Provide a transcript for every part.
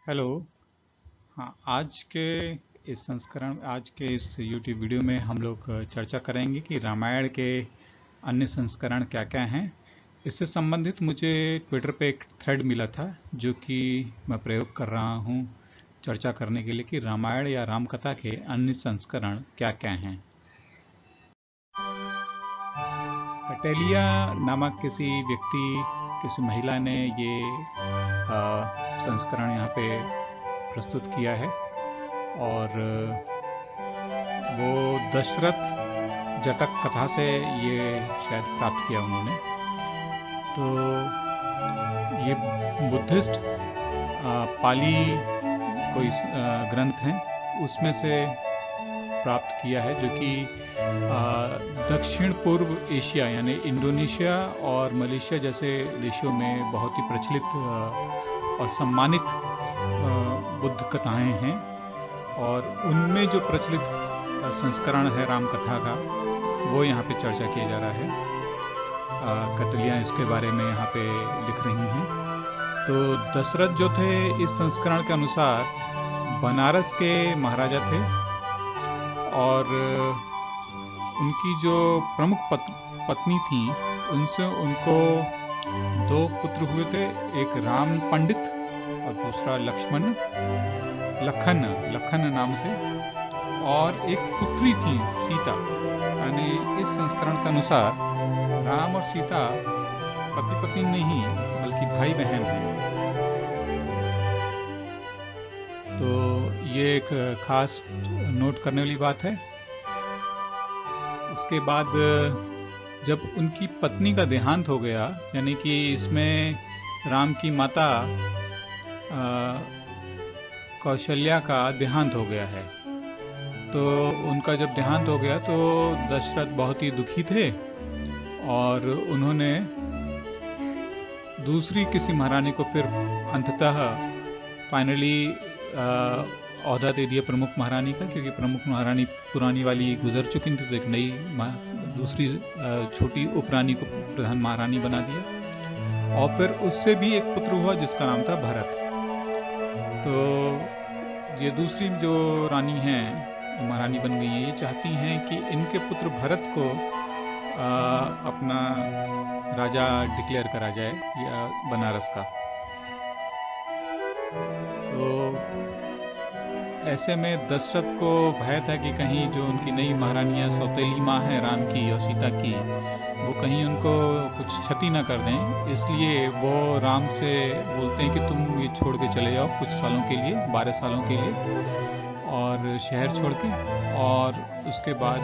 Hello. हाँ, आज के इस YouTube वीडियो में हम लोग चर्चा करेंगे कि रामायण के अन्य संस्करण क्या क्या हैं। इससे संबंधित मुझे ट्विटर पे एक थ्रेड मिला था जो कि मैं प्रयोग कर रहा हूँ चर्चा करने के लिए कि रामायण या रामकथा के अन्य संस्करण क्या क्या हैं। कटेलिया नामक किसी महिला ने ये संस्करण यहाँ पे प्रस्तुत किया है और वो दशरथ जटक कथा से ये शायद प्राप्त किया उन्होंने। तो ये बुद्धिस्ट पाली कोई ग्रंथ है, उसमें से प्राप्त किया है, जो कि दक्षिण पूर्व एशिया यानी इंडोनेशिया और मलेशिया जैसे देशों में बहुत ही प्रचलित और सम्मानित बुद्ध कथाएं हैं। और उनमें जो प्रचलित संस्करण है रामकथा का, वो यहाँ पे चर्चा किया जा रहा है। कटलियाँ इसके बारे में यहाँ पे लिख रही हैं। तो दशरथ जो थे, इस संस्करण के अनुसार बनारस के महाराजा थे और उनकी जो प्रमुख पत्नी थी, उनसे उनको दो पुत्र हुए थे, एक राम पंडित और दूसरा लखन नाम से, और एक पुत्री थी सीता। यानी इस संस्करण के अनुसार राम और सीता पति पत्नी नहीं बल्कि भाई बहन हैं। तो ये एक खास नोट करने वाली बात है। इसके बाद जब उनकी पत्नी का देहांत हो गया, यानी कि इसमें राम की माता कौशल्या का देहांत हो गया है, तो उनका जब देहांत हो गया तो दशरथ बहुत ही दुखी थे और उन्होंने दूसरी किसी महारानी को फिर अंततः फाइनली ओहदा दे दिया प्रमुख महारानी का, क्योंकि प्रमुख महारानी पुरानी वाली गुजर चुकी थी, तो एक नई दूसरी छोटी उपरानी को प्रधान महारानी बना दिया। और फिर उससे भी एक पुत्र हुआ जिसका नाम था भरत। तो ये दूसरी जो रानी हैं, महारानी बन गई है, ये चाहती हैं कि इनके पुत्र भरत को अपना राजा डिक्लेयर करा जाए या बनारस का। तो ऐसे में दशरथ को भय था कि कहीं जो उनकी नई महारानियां सौतेली माँ है राम की और सीता की, वो कहीं उनको कुछ क्षति ना कर दें। इसलिए वो राम से बोलते हैं कि तुम ये छोड़ के चले जाओ कुछ सालों के लिए, 12 सालों के लिए, और शहर छोड़ के, और उसके बाद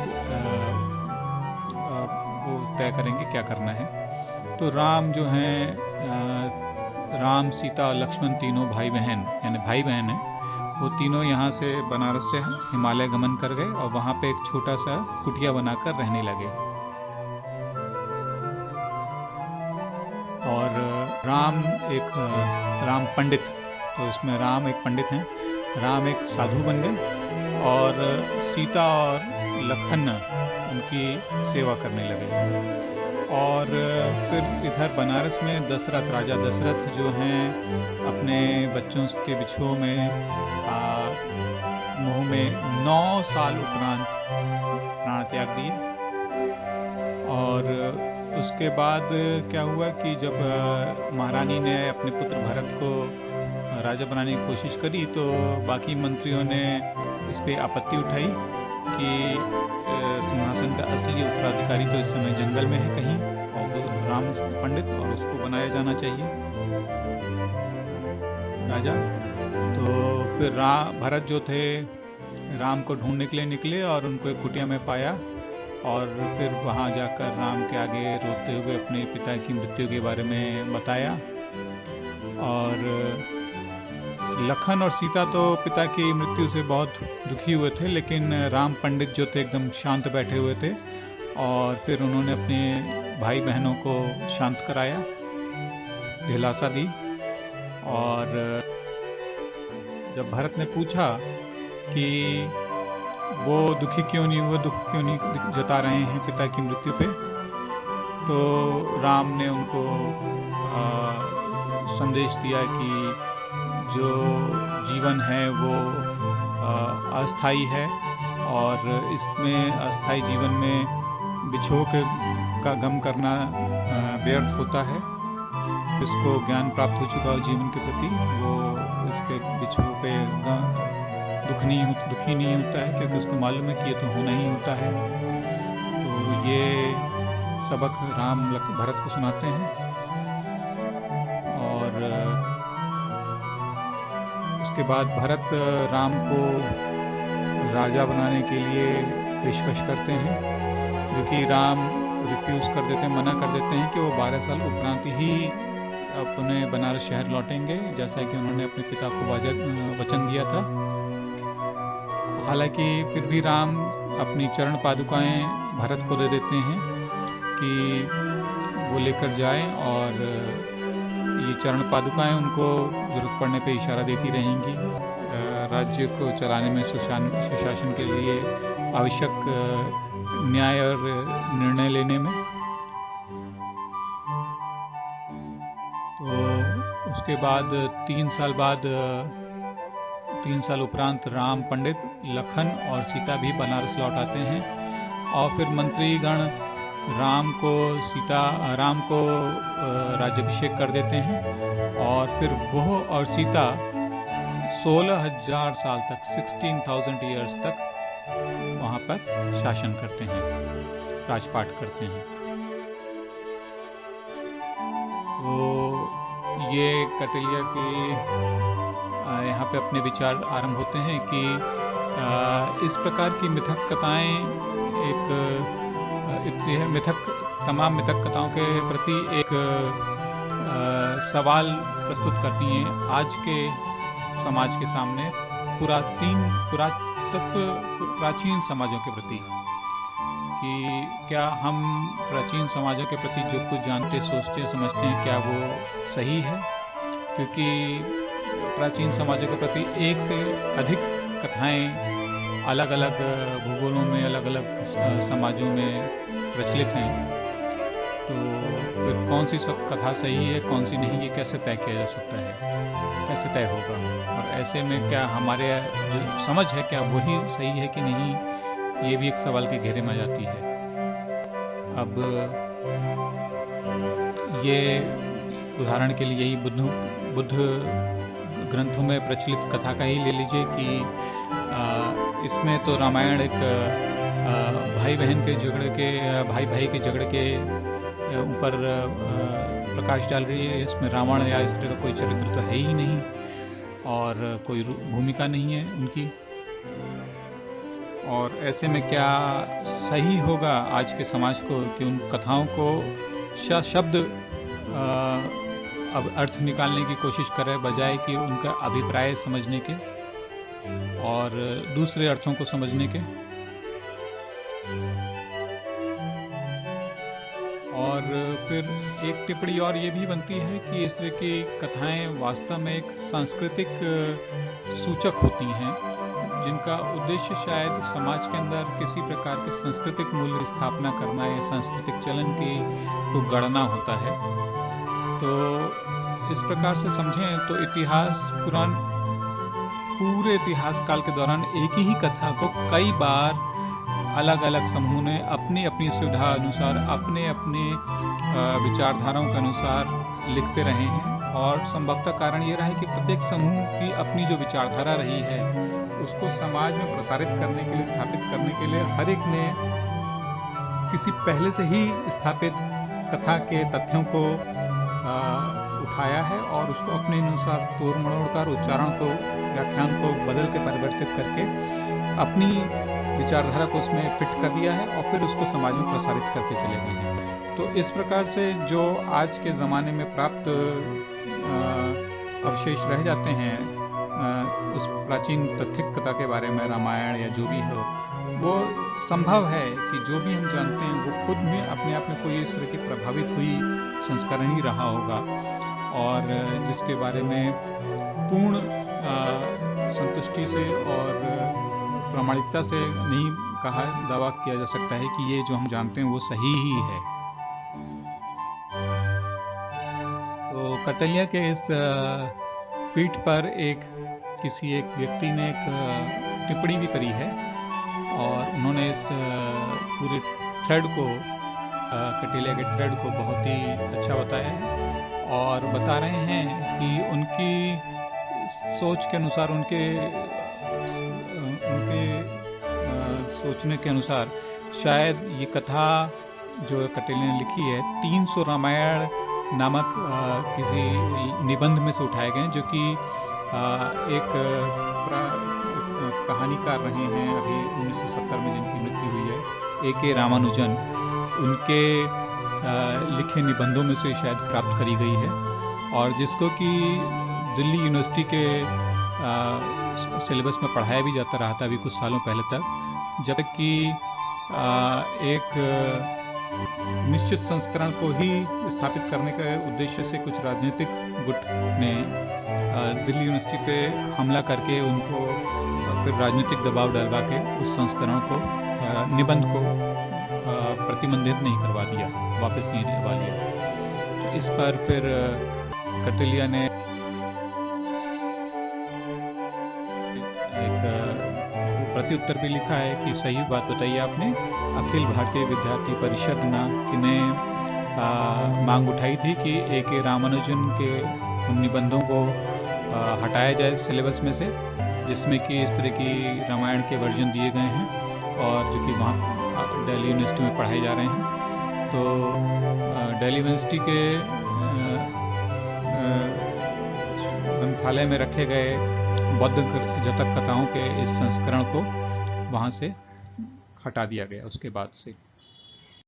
वो तय करेंगे क्या करना है। तो राम जो हैं, राम सीता और लक्ष्मण तीनों भाई बहन हैं, वो तीनों यहाँ से बनारस से हिमालय गमन कर गए और वहाँ पे एक छोटा सा कुटिया बनाकर रहने लगे। और राम पंडित, तो इसमें राम एक पंडित हैं, राम एक साधु बन गए और सीता और लखन उनकी सेवा करने लगे। और फिर इधर बनारस में राजा दशरथ जो हैं, अपने बच्चों के बिछुओं में मोह में 9 साल उपरांत प्राण त्याग दिए। और उसके बाद क्या हुआ कि जब महारानी ने अपने पुत्र भरत को राजा बनाने की कोशिश करी, तो बाकी मंत्रियों ने इस पे आपत्ति उठाई कि सिंहासन का असली उत्तराधिकारी तो इस समय जंगल में है कहीं, और राम पंडित, और उसको बनाया जाना चाहिए राजा। तो फिर भरत जो थे, राम को ढूंढने के लिए निकले और उनको एक कुटिया में पाया, और फिर वहाँ जाकर राम के आगे रोते हुए अपने पिता की मृत्यु के बारे में बताया। और लखन और सीता तो पिता की मृत्यु से बहुत दुखी हुए थे, लेकिन राम पंडित जो थे एकदम शांत बैठे हुए थे, और फिर उन्होंने अपने भाई बहनों को शांत कराया, दिलासा दी। और जब भरत ने पूछा कि वो दुख क्यों नहीं जता रहे हैं पिता की मृत्यु पे, तो राम ने उनको संदेश दिया कि जो जीवन है वो अस्थाई है, और इसमें अस्थाई जीवन में बिछोह का गम करना व्यर्थ होता है। जिसको ज्ञान प्राप्त हो चुका हो जीवन के प्रति, वो इसके बिछोह पे दुखी नहीं होता है, क्योंकि उसको मालूम है कि ये तो होना ही होता है। तो ये सबक राम भरत को सुनाते हैं, और उसके बाद भरत राम को राजा बनाने के लिए पेशकश करते हैं, जो कि राम रिफ्यूज़ कर देते हैं, मना कर देते हैं कि वो 12 साल उपरांत ही अपने बनारस शहर लौटेंगे, जैसा कि उन्होंने अपने पिता को वचन दिया था। हालांकि फिर भी राम अपनी चरण पादुकाएं भरत को दे देते हैं कि वो लेकर जाएं, और ये चरण पादुकाएं उनको जरूरत पड़ने पे इशारा देती रहेंगी, राज्य को चलाने में, सुशासन के लिए आवश्यक न्याय और निर्णय लेने में। तो उसके बाद 3 साल उपरांत राम, पंडित लखन और सीता भी बनारस लौट आते हैं, और फिर मंत्रीगण राम को राज्याभिषेक कर देते हैं, और फिर वो और सीता 16,000 साल तक, 16,000 ईयर्स तक वहाँ पर शासन करते हैं, राजपाट करते हैं। तो ये कौटिल्य के यहाँ पे अपने विचार आरंभ होते हैं कि इस प्रकार की मिथक कथाएं तमाम मिथक कथाओं के प्रति एक सवाल प्रस्तुत करती हैं आज के समाज के सामने, प्राचीन समाजों के प्रति, कि क्या हम प्राचीन समाजों के प्रति जो कुछ जानते, सोचते, समझते हैं, क्या वो सही है? क्योंकि प्राचीन समाजों के प्रति एक से अधिक कथाएं अलग अलग भूगोलों में, अलग अलग समाजों में प्रचलित हैं। तो फिर कौन सी सब कथा सही है, कौन सी नहीं, ये कैसे तय किया जा सकता है, कैसे तय होगा? और ऐसे में क्या हमारे जो समझ है, क्या वही सही है कि नहीं, ये भी एक सवाल के घेरे में जाती है। अब ये उदाहरण के लिए यही बुद्ध ग्रंथों में प्रचलित कथा का ही ले लीजिए कि इसमें तो रामायण एक भाई भाई के झगड़े के ऊपर प्रकाश डाल रही है। इसमें रावण या इस तरह का कोई चरित्र तो है ही नहीं, और कोई भूमिका नहीं है उनकी। और ऐसे में क्या सही होगा आज के समाज को कि उन कथाओं को शब्द अब अर्थ निकालने की कोशिश करें, बजाय कि उनका अभिप्राय समझने के और दूसरे अर्थों को समझने के। और फिर एक टिप्पणी और ये भी बनती है कि इस तरह की कथाएं वास्तव में एक सांस्कृतिक सूचक होती हैं, जिनका उद्देश्य शायद समाज के अंदर किसी प्रकार के सांस्कृतिक मूल्य की स्थापना करना या सांस्कृतिक चलन को गढ़ना होता है। तो इस प्रकार से समझें तो पूरे इतिहास काल के दौरान एक ही कथा को कई बार अलग अलग समूह ने अपनी अपनी सुविधा अनुसार, अपने अपने विचारधाराओं के अनुसार लिखते रहे हैं। और संभवतः कारण ये रहा है कि प्रत्येक समूह की अपनी जो विचारधारा रही है उसको समाज में प्रसारित करने के लिए, स्थापित करने के लिए हर एक ने किसी पहले से ही स्थापित कथा के तथ्यों को उठाया है और उसको अपने अनुसार तोड़ मरोड़ कर, उच्चारण को, व्याख्यान को बदल के परिवर्तित करके अपनी विचारधारा को उसमें फिट कर दिया है और फिर उसको समाज में प्रसारित करते चले गए हैं। तो इस प्रकार से जो आज के ज़माने में प्राप्त अवशेष रह जाते हैं उस प्राचीन तथ्यिक कथा के बारे में, रामायण या जो भी हो, वो संभव है कि जो भी हम जानते हैं वो खुद में अपने आप में कोई इस तरह की प्रभावित हुई संस्करण ही रहा होगा, और जिसके बारे में पूर्ण संतुष्टि से और प्रामाणिकता से नहीं दावा किया जा सकता है कि ये जो हम जानते हैं वो सही ही है। तो कौटिल्य के इस पीठ पर एक किसी एक व्यक्ति ने एक टिप्पणी भी करी है और उन्होंने इस पूरे थ्रेड को, कटेलिया के थ्रेड को बहुत ही अच्छा बताया है और बता रहे हैं कि उनकी सोच के अनुसार, उनके सोचने के अनुसार शायद ये कथा जो कटेलिया ने लिखी है 300 रामायण नामक किसी निबंध में से उठाए गए, जो कि एक कहानीकार रहे हैं अभी 1970 में जिनकी मृत्यु हुई है, ए.के. रामानुजन, उनके लिखे निबंधों में से शायद प्राप्त करी गई है और जिसको कि दिल्ली यूनिवर्सिटी के सिलेबस में पढ़ाया भी जाता रहा था अभी कुछ सालों पहले तक, जब तक कि एक निश्चित संस्करण को ही स्थापित करने के उद्देश्य से कुछ राजनीतिक गुट ने दिल्ली यूनिवर्सिटी पे हमला करके उनको फिर राजनीतिक दबाव डलवा के उस संस्करण को, निबंध को प्रतिबंधित नहीं करवा दिया, वापस नहीं लेवा लिया। तो इस पर फिर कटेलिया ने एक प्रत्युत्तर भी लिखा है कि सही बात बताइए आपने, अखिल भारतीय विद्यार्थी परिषद ने मांग उठाई थी कि ए.के. रामानुजन के उन निबंधों को हटाया जाए सिलेबस में से, जिसमें कि इस तरह की रामायण के वर्जन दिए गए हैं और जो कि वहाँ दिल्ली यूनिवर्सिटी में पढ़ाए जा रहे हैं। तो दिल्ली यूनिवर्सिटी के ग्रंथालय में रखे गए बौद्ध जातक कथाओं के इस संस्करण को वहाँ से हटा दिया गया उसके बाद से।